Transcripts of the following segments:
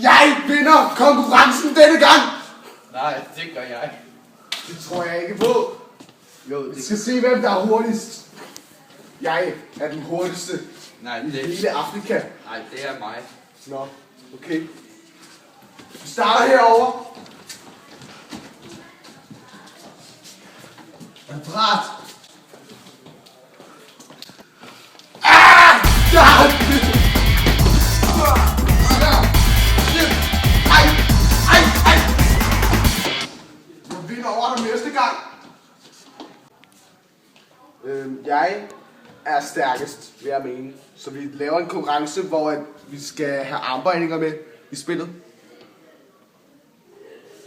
Jeg vinder konkurrencen denne gang! Nej, det gør jeg. Det tror jeg ikke på. Jo, Vi skal se, hvem der er hurtigst. Jeg er den hurtigste Nej, i det hele Afrika. Nej, det er mig. Nå, okay. Vi starter herovre. Er du parat? Jeg vinder over dig næste gang. Jeg er stærkest, vil jeg mene. Så vi laver en konkurrence, hvor vi skal have armbøjninger med i spillet.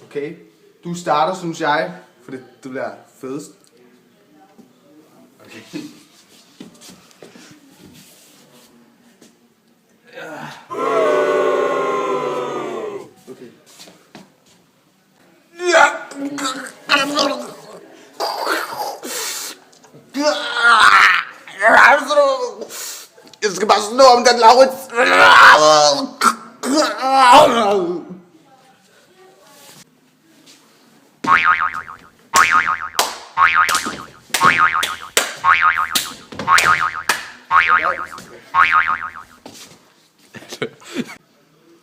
Okay. Du starter, synes jeg, for det bliver fedest. Okay. Okay. Jeg skal bare slå om den, Laurits.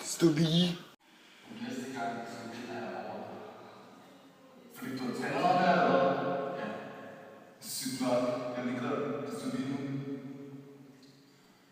Stå lige. Fordi du har